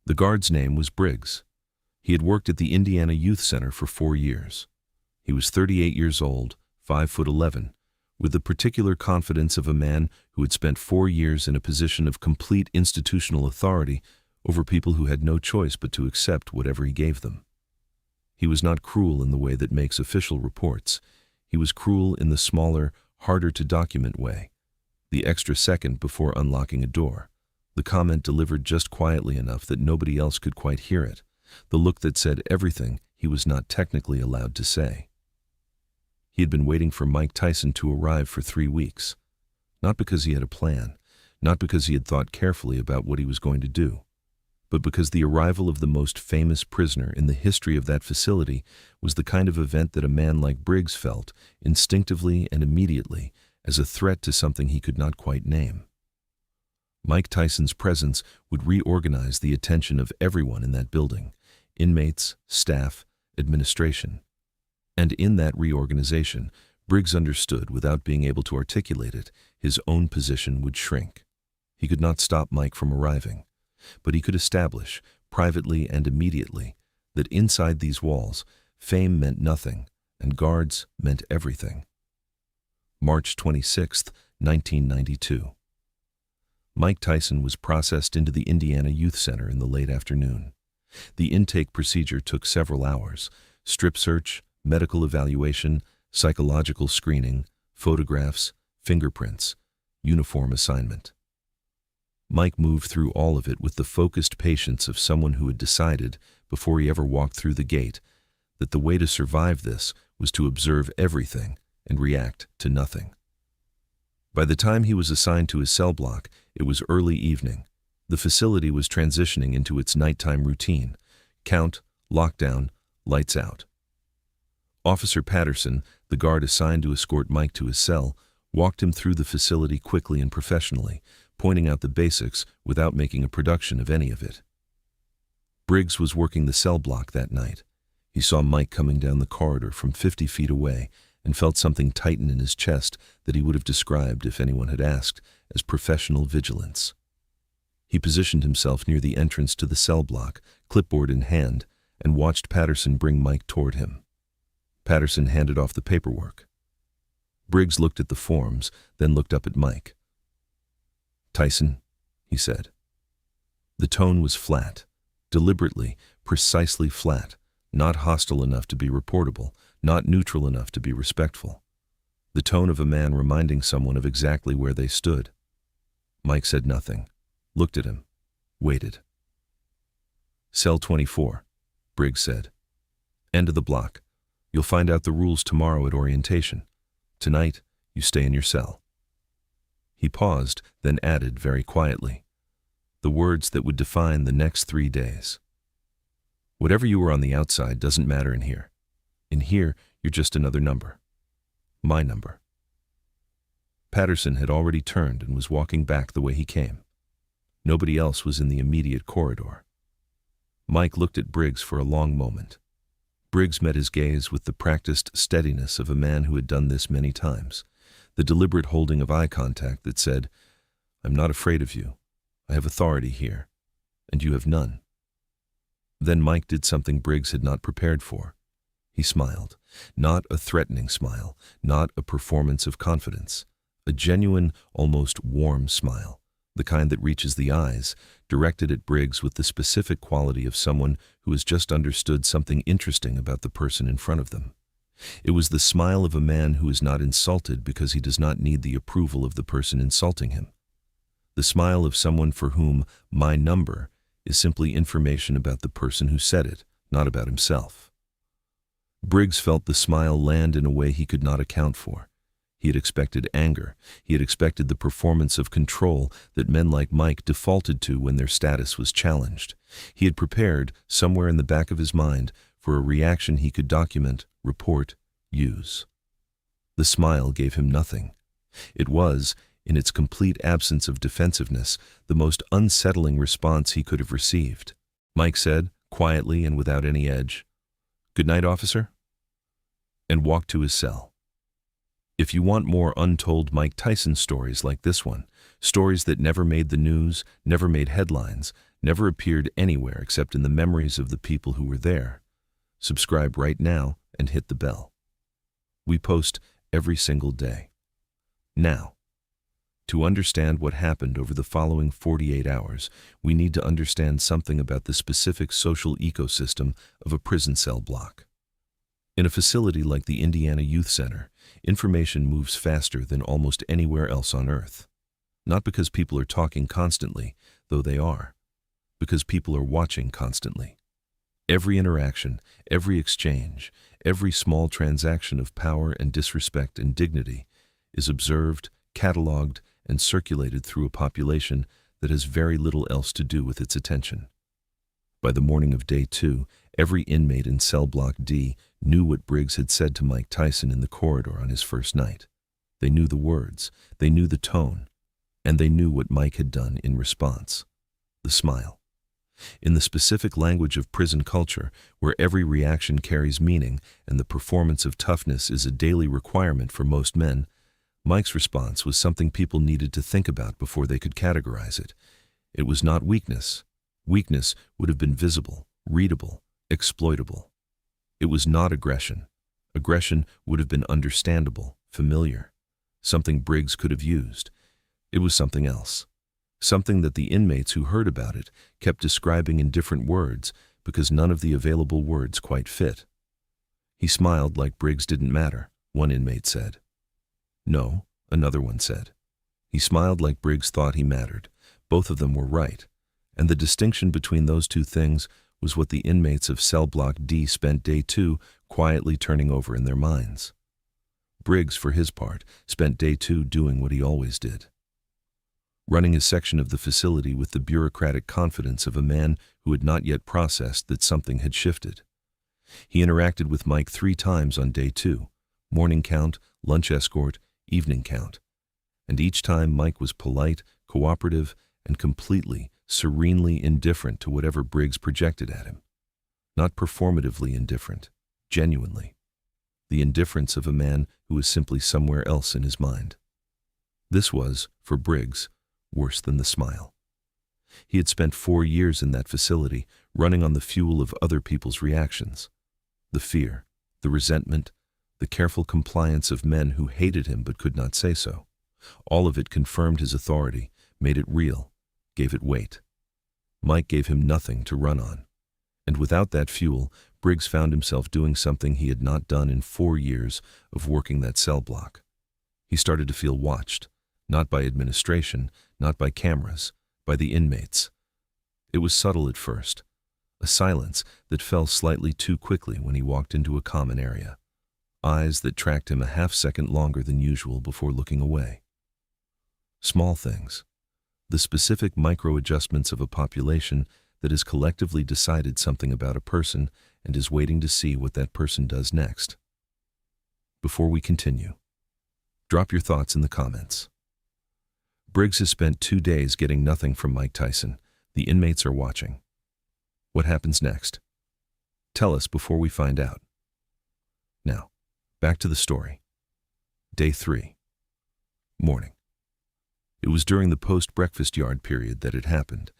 The guard's name was Briggs. He had worked at the Indiana Youth Center for 4 years. He was 38 years old, 5'11", with the particular confidence of a man who had spent 4 years in a position of complete institutional authority over people who had no choice but to accept whatever he gave them. He was not cruel in the way that makes official reports. He was cruel in the smaller, harder-to-document way. The extra second before unlocking a door. The comment delivered just quietly enough that nobody else could quite hear it. The look that said everything he was not technically allowed to say. He had been waiting for Mike Tyson to arrive for 3 weeks. Not because he had a plan, not because he had thought carefully about what he was going to do, but because the arrival of the most famous prisoner in the history of that facility was the kind of event that a man like Briggs felt, instinctively and immediately, as a threat to something he could not quite name. Mike Tyson's presence would reorganize the attention of everyone in that building, inmates, staff, administration. And in that reorganization, Briggs understood, without being able to articulate it, his own position would shrink. He could not stop Mike from arriving, but he could establish, privately and immediately, that inside these walls, fame meant nothing, and guards meant everything. March 26, 1992. Mike Tyson was processed into the Indiana Youth Center in the late afternoon. The intake procedure took several hours: strip search, medical evaluation, psychological screening, photographs, fingerprints, uniform assignment. Mike moved through all of it with the focused patience of someone who had decided, before he ever walked through the gate, that the way to survive this was to observe everything and react to nothing. By the time he was assigned to his cell block, it was early evening. The facility was transitioning into its nighttime routine: count, lockdown, lights out. Officer Patterson, the guard assigned to escort Mike to his cell, walked him through the facility quickly and professionally, pointing out the basics without making a production of any of it. Briggs was working the cell block that night. He saw Mike coming down the corridor from 50 feet away and felt something tighten in his chest that he would have described, if anyone had asked, as professional vigilance. He positioned himself near the entrance to the cell block, clipboard in hand, and watched Patterson bring Mike toward him. Patterson handed off the paperwork. Briggs looked at the forms, then looked up at Mike. "Tyson," he said. The tone was flat, deliberately, precisely flat, not hostile enough to be reportable, not neutral enough to be respectful. The tone of a man reminding someone of exactly where they stood. Mike said nothing, looked at him, waited. "Cell 24, Briggs said. "End of the block. You'll find out the rules tomorrow at orientation. Tonight, you stay in your cell." He paused, then added very quietly, the words that would define the next 3 days. "Whatever you were on the outside doesn't matter in here. In here, you're just another number. My number." Patterson had already turned and was walking back the way he came. Nobody else was in the immediate corridor. Mike looked at Briggs for a long moment. Briggs met his gaze with the practiced steadiness of a man who had done this many times, the deliberate holding of eye contact that said, "I'm not afraid of you. I have authority here, and you have none." Then Mike did something Briggs had not prepared for. He smiled, not a threatening smile, not a performance of confidence, a genuine, almost warm smile, the kind that reaches the eyes, directed at Briggs with the specific quality of someone who has just understood something interesting about the person in front of them. It was the smile of a man who is not insulted because he does not need the approval of the person insulting him. The smile of someone for whom "my number" is simply information about the person who said it, not about himself. Briggs felt the smile land in a way he could not account for. He had expected anger. He had expected the performance of control that men like Mike defaulted to when their status was challenged. He had prepared, somewhere in the back of his mind, for a reaction he could document, report, use. The smile gave him nothing. It was, in its complete absence of defensiveness, the most unsettling response he could have received. Mike said, quietly and without any edge, "Good night, officer," and walked to his cell. If you want more untold Mike Tyson stories like this one, stories that never made the news, never made headlines, never appeared anywhere except in the memories of the people who were there. Subscribe right now and hit the bell. We post every single day. Now, to understand what happened over the following 48 hours, we need to understand something about the specific social ecosystem of a prison cell block. In a facility like the Indiana Youth Center, information moves faster than almost anywhere else on Earth. Not because people are talking constantly, though they are, because people are watching constantly. Every interaction, every exchange, every small transaction of power and disrespect and dignity is observed, catalogued, and circulated through a population that has very little else to do with its attention. By the morning of day 2, every inmate in cell block D knew what Briggs had said to Mike Tyson in the corridor on his first night. They knew the words, they knew the tone, and they knew what Mike had done in response. The smile. In the specific language of prison culture, where every reaction carries meaning and the performance of toughness is a daily requirement for most men, Mike's response was something people needed to think about before they could categorize it. It was not weakness. Weakness would have been visible, readable, exploitable. It was not aggression. Aggression would have been understandable, familiar, something Briggs could have used. It was something else. Something that the inmates who heard about it kept describing in different words because none of the available words quite fit. He smiled like Briggs didn't matter, one inmate said. No, another one said. He smiled like Briggs thought he mattered. Both of them were right. And the distinction between those two things was what the inmates of cell block D spent day 2 quietly turning over in their minds. Briggs, for his part, spent day 2 doing what he always did. Running his section of the facility with the bureaucratic confidence of a man who had not yet processed that something had shifted. He interacted with Mike 3 times on day 2, morning count, lunch escort, evening count. And each time Mike was polite, cooperative, and completely, serenely indifferent to whatever Briggs projected at him. Not performatively indifferent, genuinely. The indifference of a man who was simply somewhere else in his mind. This was, for Briggs, worse than the smile. He had spent 4 years in that facility, running on the fuel of other people's reactions. The fear, the resentment, the careful compliance of men who hated him but could not say so. All of it confirmed his authority, made it real, gave it weight. Mike gave him nothing to run on. And without that fuel, Briggs found himself doing something he had not done in 4 years of working that cell block. He started to feel watched, not by administration, not by cameras, by the inmates. It was subtle at first, a silence that fell slightly too quickly when he walked into a common area. Eyes that tracked him a half-second longer than usual before looking away. Small things. The specific micro-adjustments of a population that has collectively decided something about a person and is waiting to see what that person does next. Before we continue, drop your thoughts in the comments. Briggs has spent 2 days getting nothing from Mike Tyson. The inmates are watching. What happens next? Tell us before we find out. Now, back to the story. Day 3. Morning. It was during the post-breakfast yard period that it happened.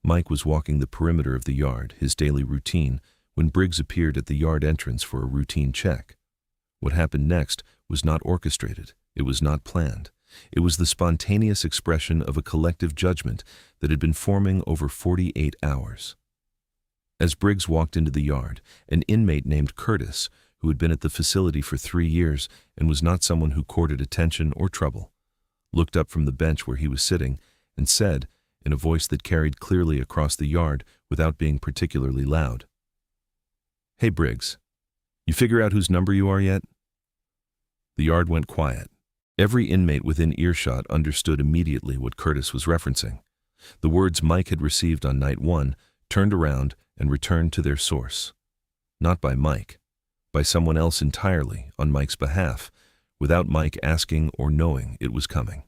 Mike was walking the perimeter of the yard, his daily routine, when Briggs appeared at the yard entrance for a routine check. What happened next was not orchestrated. It was not planned. It was the spontaneous expression of a collective judgment that had been forming over 48 hours. As Briggs walked into the yard, an inmate named Curtis, who had been at the facility for 3 years and was not someone who courted attention or trouble, looked up from the bench where he was sitting and said, in a voice that carried clearly across the yard without being particularly loud, "Hey Briggs, you figure out whose number you are yet?" The yard went quiet. Every inmate within earshot understood immediately what Curtis was referencing. The words Mike had received on night 1 turned around and returned to their source. Not by Mike, by someone else entirely on Mike's behalf, without Mike asking or knowing it was coming.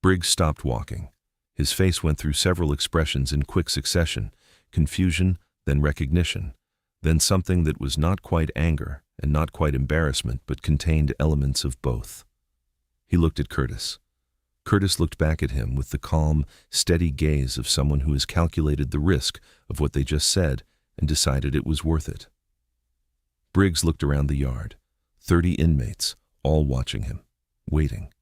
Briggs stopped walking. His face went through several expressions in quick succession, confusion, then recognition, then something that was not quite anger and not quite embarrassment but contained elements of both. He looked at Curtis. Curtis looked back at him with the calm, steady gaze of someone who has calculated the risk of what they just said and decided it was worth it. Briggs looked around the yard. 30 inmates, all watching him, waiting.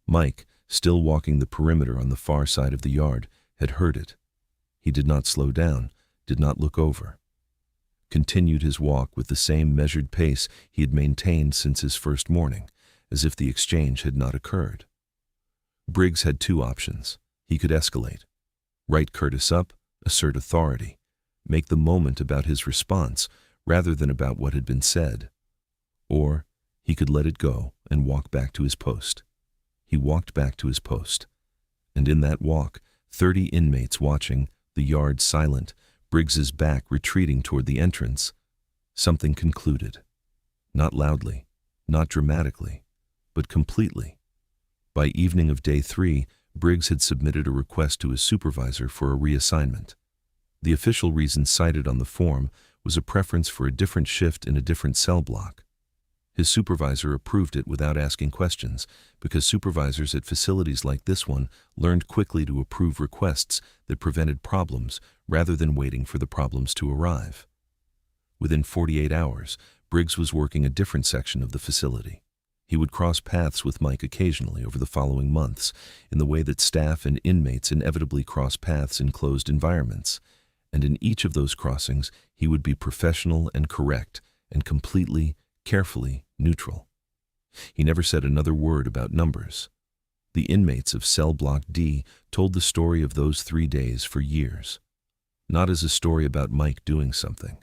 Mike, still walking the perimeter on the far side of the yard, had heard it. He did not slow down, did not look over. Continued his walk with the same measured pace he had maintained since his first morning, as if the exchange had not occurred. Briggs had two options. He could escalate, write Curtis up, assert authority, make the moment about his response rather than about what had been said. Or he could let it go and walk back to his post. He walked back to his post, and in that walk, 30 inmates watching, the yard silent, Briggs's back retreating toward the entrance, something concluded. Not loudly, not dramatically, but completely. By evening of day 3, Briggs had submitted a request to his supervisor for a reassignment. The official reason cited on the form was a preference for a different shift in a different cell block. His supervisor approved it without asking questions, because supervisors at facilities like this one learned quickly to approve requests that prevented problems rather than waiting for the problems to arrive. Within 48 hours, Briggs was working a different section of the facility. He would cross paths with Mike occasionally over the following months, in the way that staff and inmates inevitably cross paths in closed environments, and in each of those crossings he would be professional and correct and completely, carefully neutral. He never said another word about numbers. The inmates of Cell Block D told the story of those 3 days for years, not as a story about Mike doing something.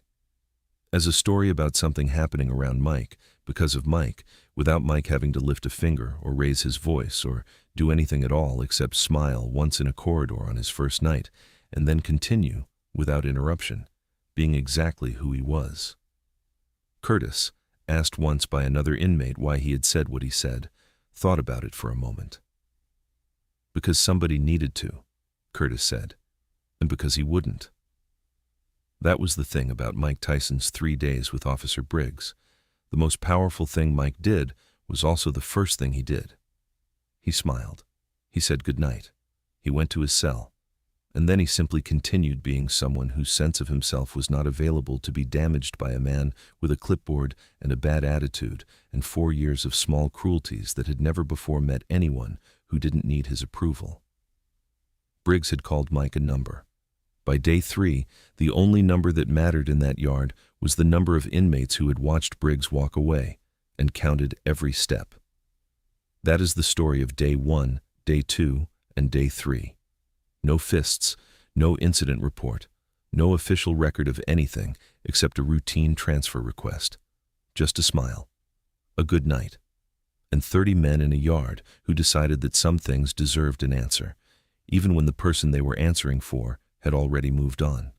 As a story about something happening around Mike, because of Mike, without Mike having to lift a finger or raise his voice or do anything at all except smile once in a corridor on his first night, and then continue, without interruption, being exactly who he was. Curtis, asked once by another inmate why he had said what he said, thought about it for a moment. Because somebody needed to, Curtis said, and because he wouldn't. That was the thing about Mike Tyson's 3 days with Officer Briggs. The most powerful thing Mike did was also the first thing he did. He smiled. He said goodnight. He went to his cell. And then he simply continued being someone whose sense of himself was not available to be damaged by a man with a clipboard and a bad attitude and 4 years of small cruelties that had never before met anyone who didn't need his approval. Briggs had called Mike a number. By day 3, the only number that mattered in that yard was the number of inmates who had watched Briggs walk away and counted every step. That is the story of day 1, day 2, and day 3. No fists, no incident report, no official record of anything except a routine transfer request. Just a smile, a good night, and 30 men in a yard who decided that some things deserved an answer, even when the person they were answering for had already moved on.